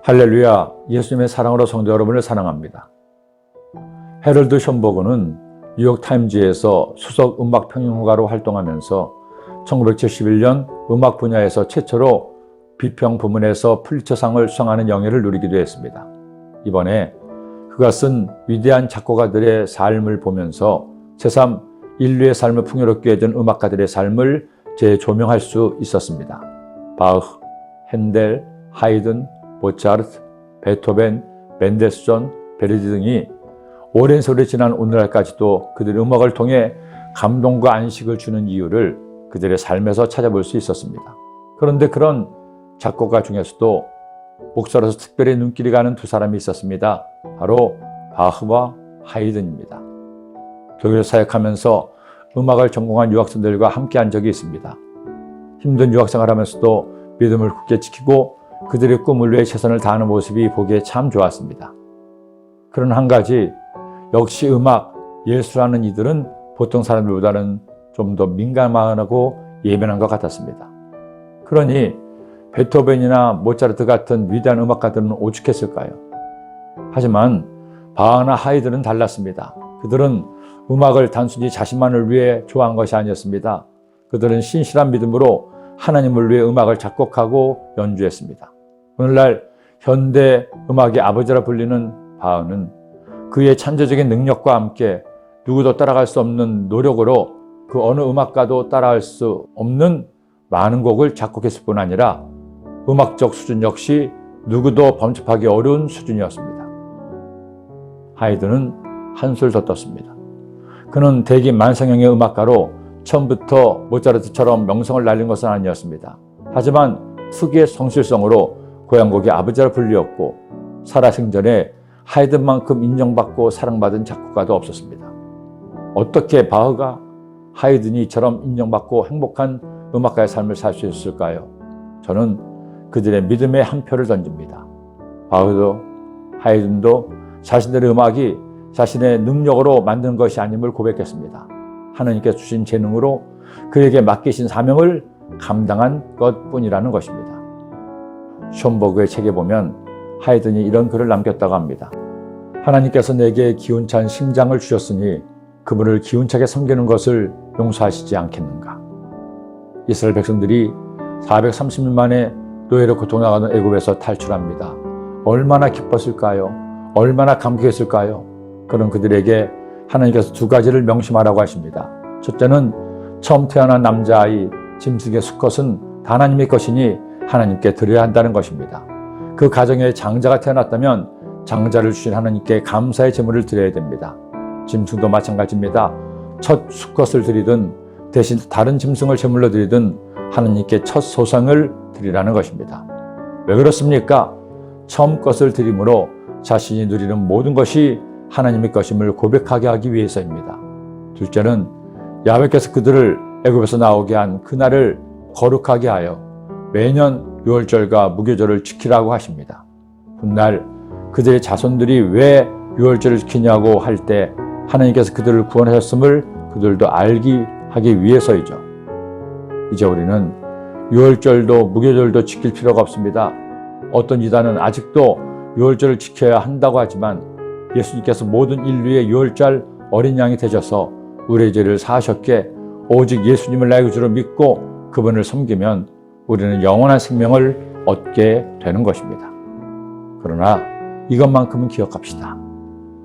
할렐루야, 예수님의 사랑으로 성도 여러분을 사랑합니다. 해럴드 션버그는 뉴욕타임즈에서 수석 음악평론가로 활동하면서 1971년 음악 분야에서 최초로 비평 부문에서 풀리처상을 수상하는 영예를 누리기도 했습니다. 이번에 그가 쓴 위대한 작곡가들의 삶을 보면서 새삼 인류의 삶을 풍요롭게 해준 음악가들의 삶을 재조명할 수 있었습니다. 바흐, 핸델, 하이든, 모차르트, 베토벤, 멘델스존, 베르디 등이 오랜 세월이 지난 오늘날까지도 그들의 음악을 통해 감동과 안식을 주는 이유를 그들의 삶에서 찾아볼 수 있었습니다. 그런데 그런 작곡가 중에서도 목사로서 특별히 눈길이 가는 두 사람이 있었습니다. 바로 바흐와 하이든입니다. 독일에서 사역하면서 음악을 전공한 유학생들과 함께한 적이 있습니다. 힘든 유학생활을 하면서도 믿음을 굳게 지키고 그들의 꿈을 위해 최선을 다하는 모습이 보기에 참 좋았습니다. 그런 한 가지, 역시 음악, 예술하는 이들은 보통 사람들보다는 좀 더 민감하고 예민한 것 같았습니다. 그러니 베토벤이나 모차르트 같은 위대한 음악가들은 오죽했을까요? 하지만 바흐나 하이든은 달랐습니다. 그들은 음악을 단순히 자신만을 위해 좋아한 것이 아니었습니다. 그들은 신실한 믿음으로 하나님을 위해 음악을 작곡하고 연주했습니다. 오늘날 현대 음악의 아버지라 불리는 바흐는 그의 천재적인 능력과 함께 누구도 따라갈 수 없는 노력으로 그 어느 음악가도 따라할 수 없는 많은 곡을 작곡했을 뿐 아니라 음악적 수준 역시 누구도 범접하기 어려운 수준이었습니다. 하이든은 한술 더 떴습니다. 그는 대기 만성형의 음악가로 처음부터 모차르트처럼 명성을 날린 것은 아니었습니다. 하지만 특유의 성실성으로 고향곡의 아버지라 불리었고 살아생전에 하이든만큼 인정받고 사랑받은 작곡가도 없었습니다. 어떻게 바흐가 하이든이 이처럼 인정받고 행복한 음악가의 삶을 살 수 있었을까요? 저는 그들의 믿음에 한 표를 던집니다. 바흐도 하이든도 자신들의 음악이 자신의 능력으로 만든 것이 아님을 고백했습니다. 하나님께서 주신 재능으로 그에게 맡기신 사명을 감당한 것뿐이라는 것입니다. 션버그의 책에 보면 하이든이 이런 글을 남겼다고 합니다. 하나님께서 내게 기운찬 심장을 주셨으니 그분을 기운차게 섬기는 것을 용서하시지 않겠는가. 이스라엘 백성들이 430년 만에 노예로 고통당하던 애굽에서 탈출합니다. 얼마나 기뻤을까요? 얼마나 감격했을까요? 그런 그들에게 하나님께서 두 가지를 명심하라고 하십니다. 첫째는 처음 태어난 남자아이 짐승의 수컷은 하나님의 것이니 하나님께 드려야 한다는 것입니다. 그 가정에 장자가 태어났다면 장자를 주신 하나님께 감사의 제물을 드려야 됩니다. 짐승도 마찬가지입니다. 첫 수컷을 드리든 대신 다른 짐승을 제물로 드리든 하나님께 첫 소상을 드리라는 것입니다. 왜 그렇습니까? 처음 것을 드림으로 자신이 누리는 모든 것이 하나님의 것임을 고백하게 하기 위해서입니다. 둘째는 야훼께서 그들을 애굽에서 나오게 한 그날을 거룩하게 하여 매년 유월절과 무교절을 지키라고 하십니다. 훗날 그들의 자손들이 왜 유월절을 지키냐고 할 때 하나님께서 그들을 구원하셨음을 그들도 알게 하기 위해서이죠. 이제 우리는 유월절도 무교절도 지킬 필요가 없습니다. 어떤 이단은 아직도 유월절을 지켜야 한다고 하지만 예수님께서 모든 인류의 유월절 어린 양이 되셔서 우리의 죄를 사하셨기에 오직 예수님을 나의 구주로 믿고 그분을 섬기면 우리는 영원한 생명을 얻게 되는 것입니다. 그러나 이것만큼은 기억합시다.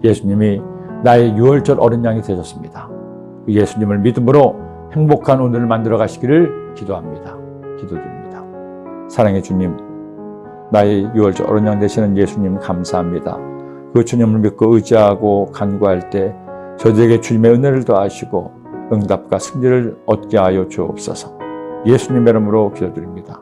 예수님이 나의 유월절 어린 양이 되셨습니다. 그 예수님을 믿음으로 행복한 오늘을 만들어 가시기를 기도합니다. 기도드립니다. 사랑의 주님, 나의 유월절 어린 양 되시는 예수님 감사합니다. 그 주님을 믿고 의지하고 간구할 때 저들에게 주님의 은혜를 더하시고 응답과 승리를 얻게 하여 주옵소서. 예수님의 이름으로 기도드립니다.